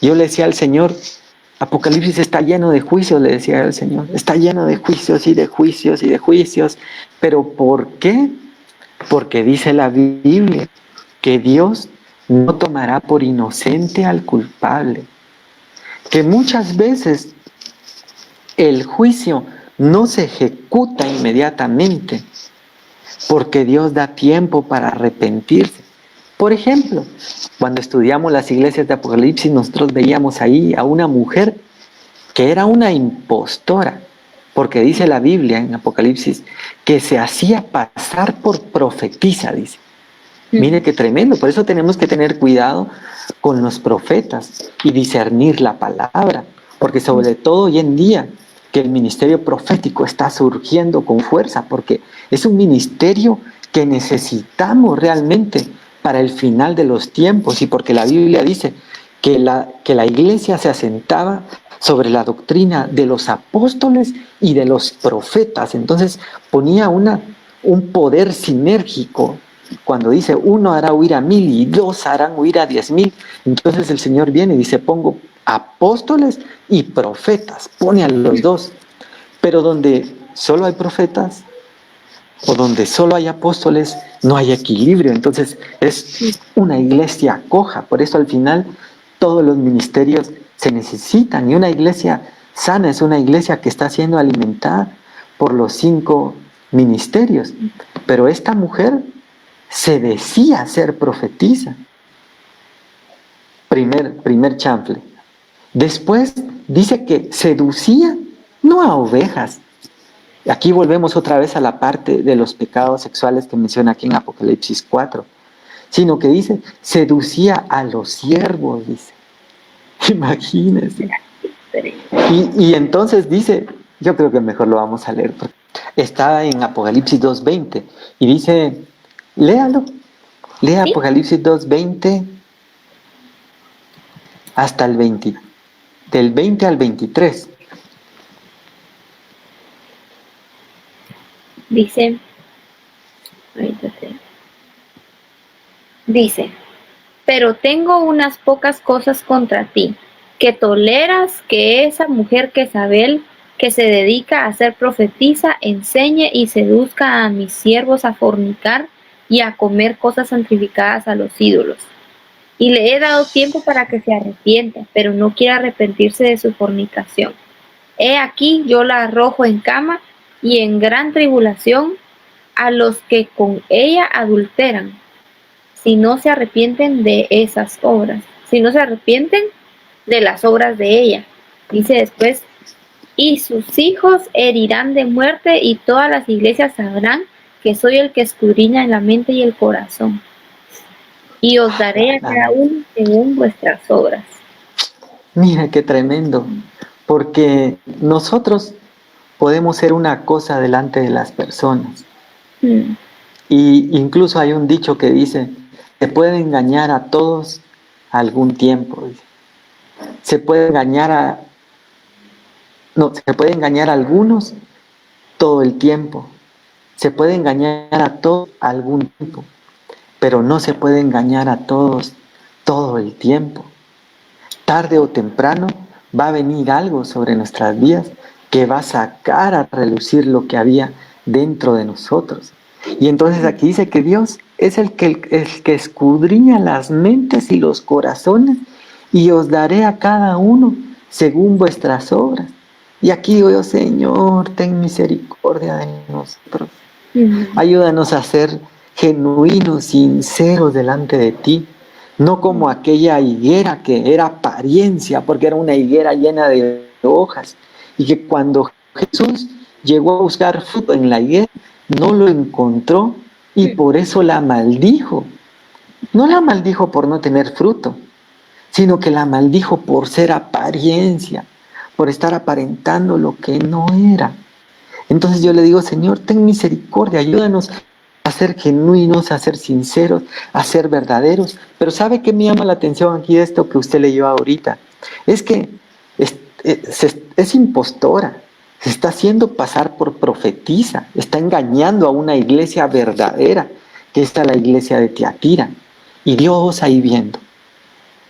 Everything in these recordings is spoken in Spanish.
Yo le decía al Señor, Apocalipsis está lleno de juicios, le decía al Señor, está lleno de juicios y de juicios y de juicios. ¿Pero por qué? Porque dice la Biblia que Dios no tomará por inocente al culpable. Que muchas veces el juicio no se ejecuta inmediatamente porque Dios da tiempo para arrepentirse. Por ejemplo, cuando estudiamos las iglesias de Apocalipsis, nosotros veíamos ahí a una mujer que era una impostora, porque dice la Biblia en Apocalipsis que se hacía pasar por profetisa, dice. Mire qué tremendo, por eso tenemos que tener cuidado con los profetas y discernir la palabra, porque sobre todo hoy en día que el ministerio profético está surgiendo con fuerza, porque es un ministerio que necesitamos realmente para el final de los tiempos y porque la Biblia dice que la iglesia se asentaba sobre la doctrina de los apóstoles y de los profetas, entonces ponía un poder sinérgico. Cuando dice uno hará huir a 1000 y dos harán huir a 10,000, entonces el Señor viene y dice pongo apóstoles y profetas, pone a los dos. Pero donde solo hay profetas o donde solo hay apóstoles, no hay equilibrio. Entonces es una iglesia coja. Por eso al final todos los ministerios se necesitan. Y una iglesia sana es una iglesia que está siendo alimentada por los 5 ministerios. Pero esta mujer se decía ser profetisa. Primer chanfle. Después dice que seducía no a ovejas. Aquí volvemos otra vez a la parte de los pecados sexuales que menciona aquí en Apocalipsis 4, sino que dice, seducía a los siervos, dice. Imagínense. Y entonces dice, yo creo que mejor lo vamos a leer, está en Apocalipsis 2:20 y dice, léalo, lea ¿sí? Apocalipsis 2:20 hasta el 20, del 20 al 23. Dice, pero tengo unas pocas cosas contra ti, que toleras que esa mujer Jezabel, que se dedica a ser profetisa, enseñe y seduzca a mis siervos a fornicar y a comer cosas santificadas a los ídolos. Y le he dado tiempo para que se arrepienta, pero no quiere arrepentirse de su fornicación. He aquí, yo la arrojo en cama y en gran tribulación a los que con ella adulteran, si no se arrepienten de esas obras, si no se arrepienten de las obras de ella. Dice después, y sus hijos herirán de muerte y todas las iglesias sabrán que soy el que escudriña en la mente y el corazón. Y os daré a cada uno según vuestras obras. Mira qué tremendo, porque nosotros podemos ser una cosa delante de las personas. Y incluso hay un dicho que dice, se puede engañar a todos algún tiempo. Se puede engañar a algunos todo el tiempo. Se puede engañar a todos algún tiempo, pero no se puede engañar a todos todo el tiempo. Tarde o temprano va a venir algo sobre nuestras vidas que va a sacar a relucir lo que había dentro de nosotros. Y entonces aquí dice que Dios es el que escudriña las mentes y los corazones y os daré a cada uno según vuestras obras. Y aquí digo yo, Señor, ten misericordia de nosotros. Ayúdanos a ser genuinos, sinceros delante de ti. No como aquella higuera que era apariencia, porque era una higuera llena de hojas. Y que cuando Jesús llegó a buscar fruto en la higuera, no lo encontró y por eso la maldijo. No la maldijo por no tener fruto, sino que la maldijo por ser apariencia, por estar aparentando lo que no era. Entonces yo le digo, Señor, ten misericordia, ayúdanos a ser genuinos, a ser sinceros, a ser verdaderos. Pero ¿sabe qué me llama la atención aquí de esto que usted leyó ahorita? Es que es impostora. Se está haciendo pasar por profetisa, está engañando a una iglesia verdadera, que está la iglesia de Tiatira. Y Dios ahí viendo.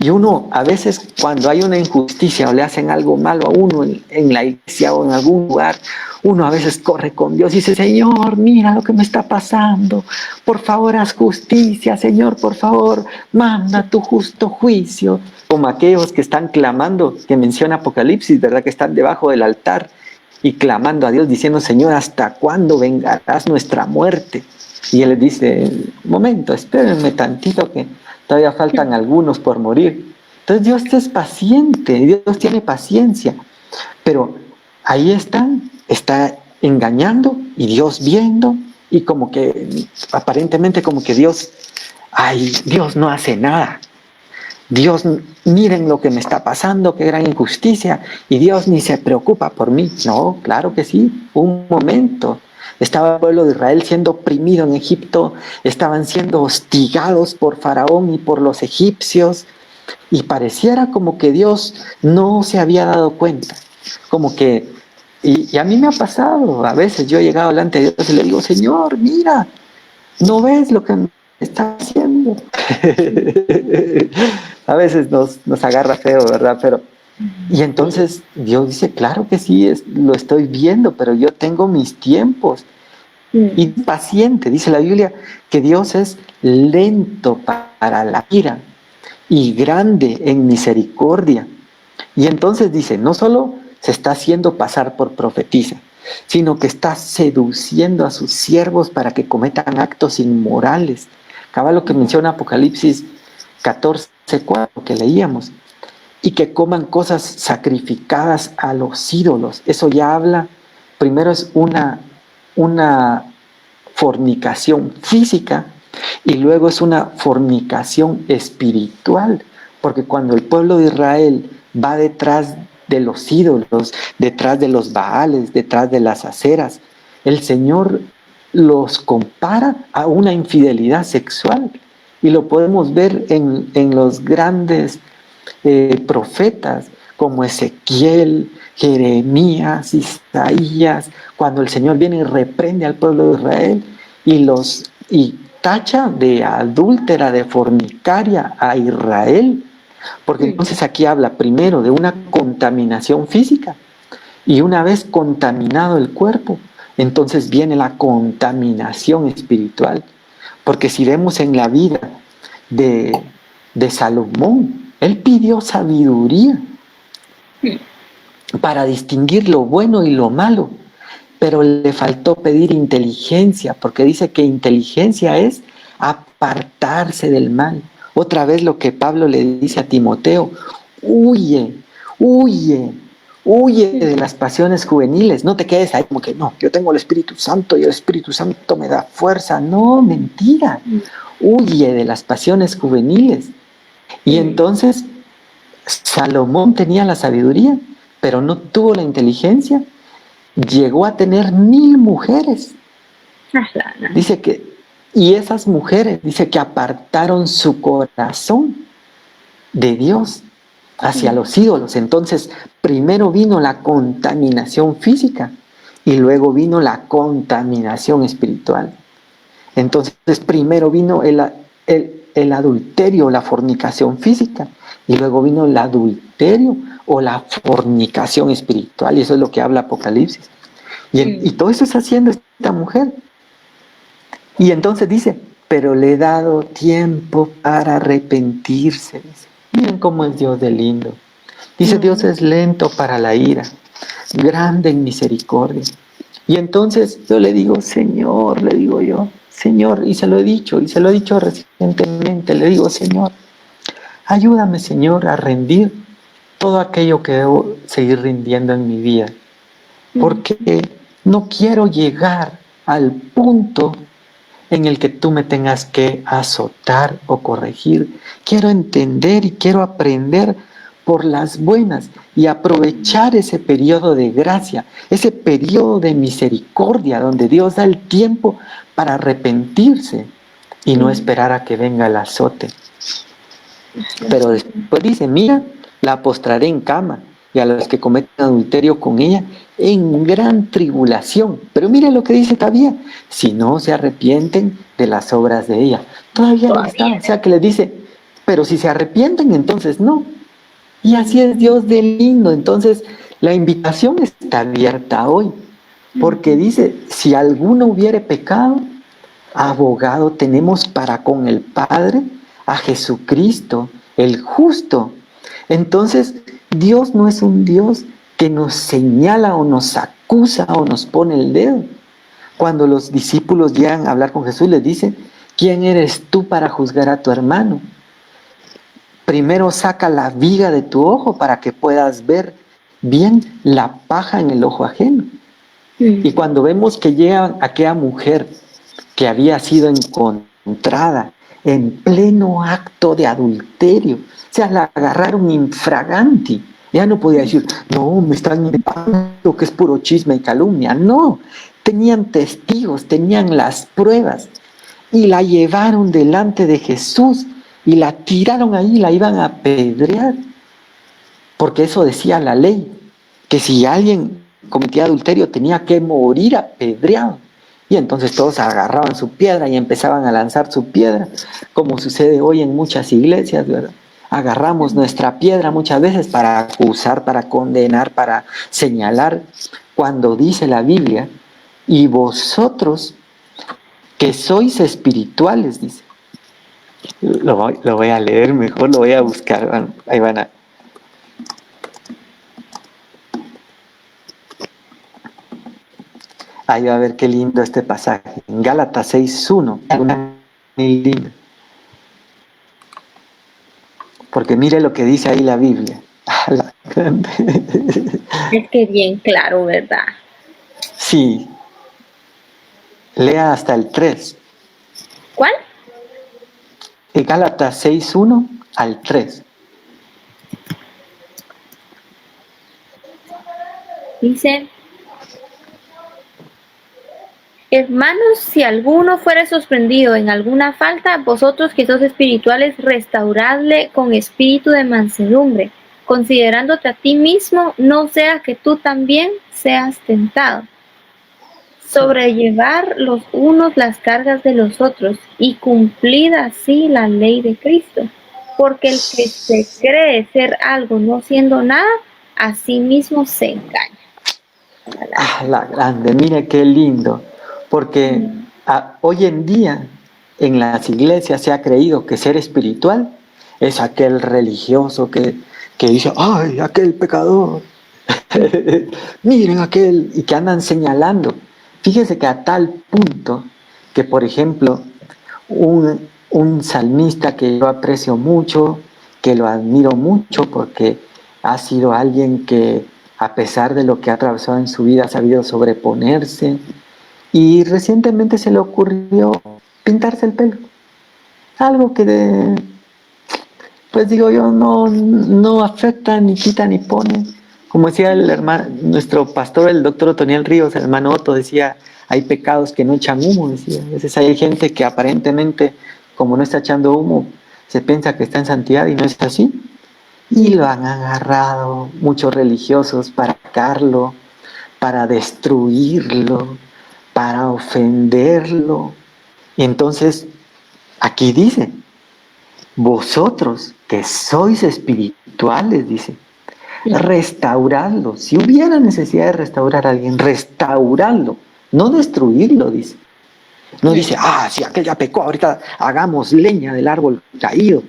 Y uno, a veces, cuando hay una injusticia o le hacen algo malo a uno en la iglesia o en algún lugar, uno a veces corre con Dios y dice, Señor, mira lo que me está pasando. Por favor, haz justicia, Señor, por favor, manda tu justo juicio. Como aquellos que están clamando, que menciona Apocalipsis, ¿verdad? Que están debajo del altar y clamando a Dios, diciendo, Señor, ¿hasta cuándo vengarás nuestra muerte? Y Él les dice, momento, espérenme tantito que todavía faltan algunos por morir. Entonces Dios es paciente, Dios tiene paciencia, pero ahí está engañando y Dios viendo y como que aparentemente como que Dios no hace nada. Dios, miren lo que me está pasando, qué gran injusticia, y Dios ni se preocupa por mí. No, claro que sí, un momento. Estaba el pueblo de Israel siendo oprimido en Egipto, estaban siendo hostigados por Faraón y por los egipcios, y pareciera como que Dios no se había dado cuenta, como que, y a mí me ha pasado, a veces yo he llegado delante de Dios y le digo, Señor, mira, ¿no ves lo que me está haciendo? A veces nos agarra feo, ¿verdad? Pero, y entonces Dios dice, claro que sí, lo estoy viendo, pero yo tengo mis tiempos. Y paciente, dice la Biblia, que Dios es lento para la ira y grande en misericordia. Y entonces dice, no solo se está haciendo pasar por profetisa, sino que está seduciendo a sus siervos para que cometan actos inmorales. Acaba lo que menciona Apocalipsis 14:4 que leíamos, y que coman cosas sacrificadas a los ídolos. Eso ya habla, primero es una fornicación física y luego es una fornicación espiritual, porque cuando el pueblo de Israel va detrás de los ídolos, detrás de los baales, detrás de las aceras, el Señor los compara a una infidelidad sexual y lo podemos ver en los grandes profetas como Ezequiel, Jeremías, Isaías, cuando el Señor viene y reprende al pueblo de Israel y tacha de adúltera, de fornicaria a Israel, porque entonces aquí habla primero de una contaminación física y una vez contaminado el cuerpo, entonces viene la contaminación espiritual, porque si vemos en la vida de Salomón, él pidió sabiduría para distinguir lo bueno y lo malo, pero le faltó pedir inteligencia, porque dice que inteligencia es apartarse del mal. Otra vez lo que Pablo le dice a Timoteo, huye, huye, huye de las pasiones juveniles, no te quedes ahí como que no, yo tengo el Espíritu Santo y el Espíritu Santo me da fuerza. No, mentira, huye de las pasiones juveniles. Y entonces Salomón tenía la sabiduría, pero no tuvo la inteligencia. Llegó a tener 1000 mujeres. Dice que, y esas mujeres, dice que apartaron su corazón de Dios hacia los ídolos. Entonces, primero vino la contaminación física y luego vino la contaminación espiritual. Entonces, primero vino el adulterio, la fornicación física, y luego vino el adulterio o la fornicación espiritual, y eso es lo que habla Apocalipsis. Y todo eso está haciendo esta mujer. Y entonces dice, pero le he dado tiempo para arrepentirse. Dice. Miren cómo es Dios de lindo. Dice, Dios es lento para la ira, grande en misericordia. Y entonces yo le digo, Señor, le digo yo, Señor, y se lo he dicho recientemente, le digo, Señor, ayúdame, Señor, a rendir todo aquello que debo seguir rindiendo en mi vida, porque no quiero llegar al punto en el que tú me tengas que azotar o corregir. Quiero entender y quiero aprender por las buenas y aprovechar ese periodo de gracia, ese periodo de misericordia donde Dios da el tiempo para arrepentirse y no esperar a que venga el azote. Pero después dice, mira, la postraré en cama y a los que cometen adulterio con ella en gran tribulación. Pero mira lo que dice todavía, si no se arrepienten de las obras de ella. Todavía no está, o sea que le dice, pero si se arrepienten, entonces no. Y así es Dios de lindo. Entonces, la invitación está abierta hoy, porque dice, si alguno hubiere pecado, abogado tenemos para con el Padre, a Jesucristo, el justo. Entonces, Dios no es un Dios que nos señala o nos acusa o nos pone el dedo. Cuando los discípulos llegan a hablar con Jesús, les dice, ¿quién eres tú para juzgar a tu hermano? Primero saca la viga de tu ojo para que puedas ver bien la paja en el ojo ajeno. Y cuando vemos que llega aquella mujer que había sido encontrada en pleno acto de adulterio, o sea, la agarraron infraganti. Ella no podía decir, no, me están inventando que es puro chisme y calumnia. No, tenían testigos, tenían las pruebas. Y la llevaron delante de Jesús y la tiraron ahí, la iban a apedrear. Porque eso decía la ley, que si alguien cometía adulterio tenía que morir apedreado. Y entonces todos agarraban su piedra y empezaban a lanzar su piedra, como sucede hoy en muchas iglesias, ¿verdad? Agarramos nuestra piedra muchas veces para acusar, para condenar, para señalar, cuando dice la Biblia, y vosotros que sois espirituales, dice. Lo voy a leer mejor, lo voy a buscar, ahí van a... Ahí va a ver qué lindo este pasaje. En Gálatas 6:1. Muy lindo. Porque mire lo que dice ahí la Biblia. Es que bien claro, ¿verdad? Sí. Lea hasta el 3. ¿Cuál? En Gálatas 6:1 al 3. Dice, hermanos, si alguno fuere sorprendido en alguna falta, vosotros que sois espirituales, restauradle con espíritu de mansedumbre, considerándote a ti mismo, no sea que tú también seas tentado. Sobrellevar los unos las cargas de los otros y cumplir así la ley de Cristo. Porque el que se cree ser algo no siendo nada, a sí mismo se engaña. La grande, mire qué lindo. Porque hoy en día en las iglesias se ha creído que ser espiritual es aquel religioso que dice, ¡ay, aquel pecador! Miren aquel, y que andan señalando. Fíjese que a tal punto que, por ejemplo, un salmista que yo aprecio mucho, que lo admiro mucho porque ha sido alguien que, a pesar de lo que ha atravesado en su vida, ha sabido sobreponerse, y recientemente se le ocurrió pintarse el pelo. Algo que, pues digo yo, no afecta, ni quita, ni pone. Como decía el hermano, nuestro pastor, el doctor Otoniel Ríos, el hermano Otto, decía, hay pecados que no echan humo, decía. A veces hay gente que aparentemente, como no está echando humo, se piensa que está en santidad y no es así. Y lo han agarrado muchos religiosos para atacarlo, para destruirlo, para ofenderlo. Y entonces, aquí dice, vosotros que sois espirituales, dice, restauradlo. Si hubiera necesidad de restaurar a alguien, restaurarlo, no destruirlo, dice. No dice, si aquel ya pecó, ahorita hagamos leña del árbol caído.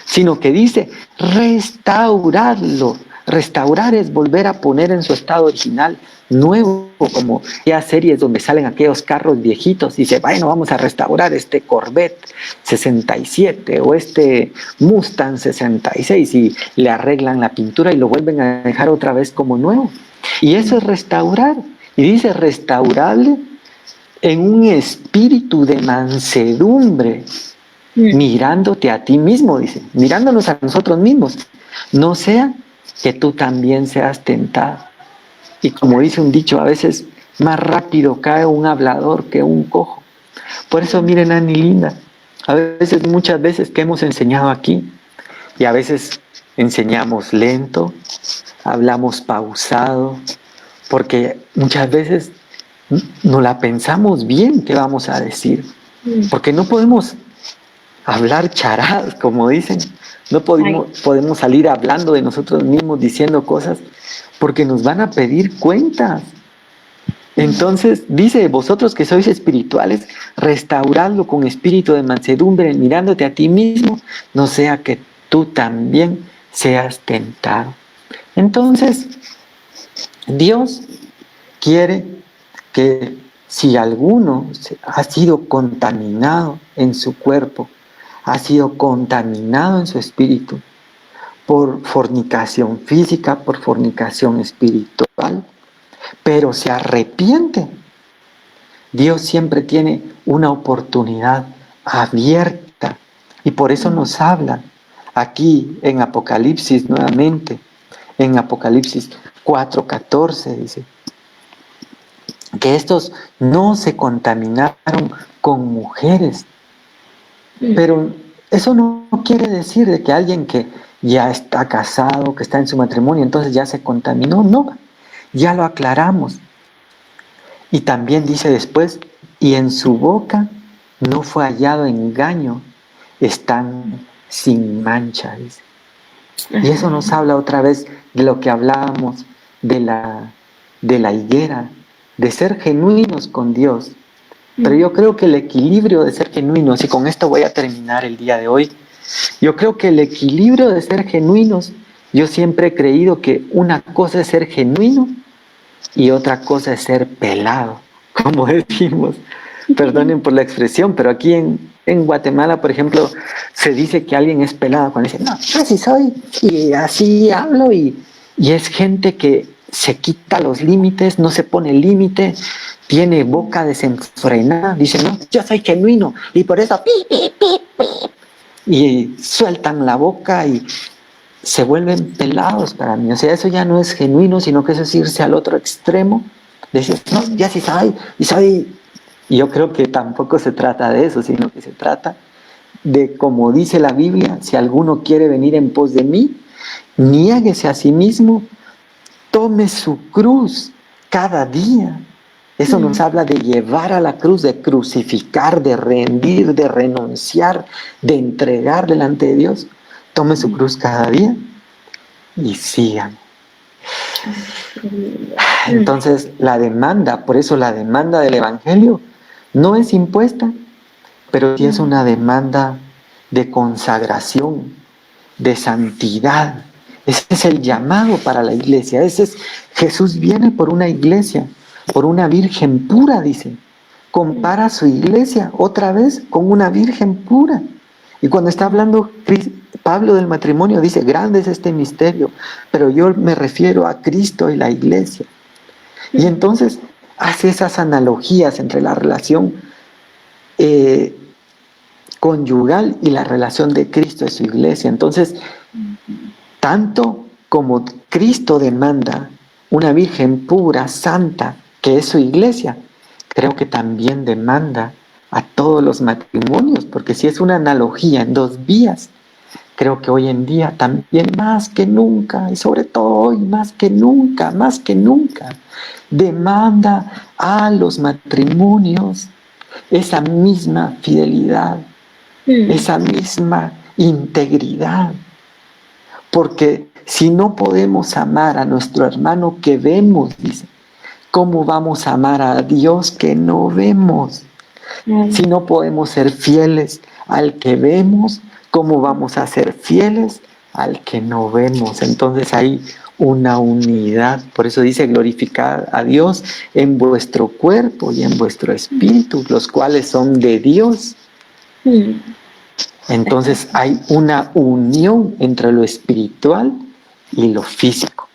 Sino que dice, restaurarlo. Restaurar es volver a poner en su estado original, nuevo, como ya series donde salen aquellos carros viejitos y dice, bueno, vamos a restaurar este Corvette 67 o este Mustang 66 y le arreglan la pintura y lo vuelven a dejar otra vez como nuevo. Y eso es restaurar. Y dice, restaurable en un espíritu de mansedumbre, mirándote a ti mismo, dice, mirándonos a nosotros mismos, no sea que tú también seas tentado. Y como dice un dicho, a veces más rápido cae un hablador que un cojo. Por eso miren, Ani linda, a veces, muchas veces que hemos enseñado aquí, y a veces enseñamos lento, hablamos pausado, porque muchas veces no la pensamos bien qué vamos a decir, porque no podemos hablar charadas, como dicen. No podemos salir hablando de nosotros mismos, diciendo cosas, porque nos van a pedir cuentas. Entonces dice, vosotros que sois espirituales, restauradlo con espíritu de mansedumbre, mirándote a ti mismo, no sea que tú también seas tentado. Entonces, Dios quiere que si alguno ha sido contaminado en su cuerpo, ha sido contaminado en su espíritu, por fornicación física, por fornicación espiritual, pero se arrepiente, Dios siempre tiene una oportunidad abierta y por eso nos habla aquí en Apocalipsis nuevamente, en Apocalipsis 4:14 dice que estos no se contaminaron con mujeres, pero eso no quiere decir de que alguien que ya está casado, que está en su matrimonio, entonces ya se contaminó, no, ya lo aclaramos. Y también dice después, y en su boca no fue hallado engaño, están sin mancha, dice. Y eso nos habla otra vez de lo que hablábamos de la higuera, de ser genuinos con Dios. Pero yo creo que el equilibrio de ser genuinos, y con esto voy a terminar el día de hoy, yo creo que el equilibrio de ser genuinos, yo siempre he creído que una cosa es ser genuino y otra cosa es ser pelado, como decimos. Perdonen por la expresión, pero aquí en Guatemala, por ejemplo, se dice que alguien es pelado cuando dice, no, así soy, y así hablo, y es gente que se quita los límites, no se pone límite, tiene boca desenfrenada, dice, no, yo soy genuino, y por eso, pi, pi, pi, pi, y sueltan la boca y se vuelven pelados para mí. O sea, eso ya no es genuino, sino que eso es irse al otro extremo, decir, no, ya sí soy, y soy. Y yo creo que tampoco se trata de eso, sino que se trata de, como dice la Biblia, si alguno quiere venir en pos de mí, niéguese a sí mismo, tome su cruz cada día. Eso nos habla de llevar a la cruz, de crucificar, de rendir, de renunciar, de entregar delante de Dios. Tome su cruz cada día y sigan. Entonces, la demanda, por eso la demanda del Evangelio no es impuesta, pero sí es una demanda de consagración, de santidad. Ese es el llamado para la iglesia. Jesús viene por una iglesia, por una virgen pura, dice. Compara su iglesia otra vez con una virgen pura. Y cuando está hablando Pablo del matrimonio, dice, grande es este misterio, pero yo me refiero a Cristo y la iglesia. Y entonces hace esas analogías entre la relación conyugal y la relación de Cristo y su iglesia. Entonces, tanto como Cristo demanda una virgen pura, santa, que es su iglesia, creo que también demanda a todos los matrimonios, porque si es una analogía en dos vías, creo que hoy en día también más que nunca, y sobre todo hoy más que nunca, demanda a los matrimonios esa misma fidelidad, esa misma integridad. Porque si no podemos amar a nuestro hermano que vemos, dice, ¿cómo vamos a amar a Dios que no vemos? Si no podemos ser fieles al que vemos, ¿cómo vamos a ser fieles al que no vemos? Entonces hay una unidad. Por eso dice, glorificad a Dios en vuestro cuerpo y en vuestro espíritu, los cuales son de Dios. Entonces hay una unión entre lo espiritual y lo físico.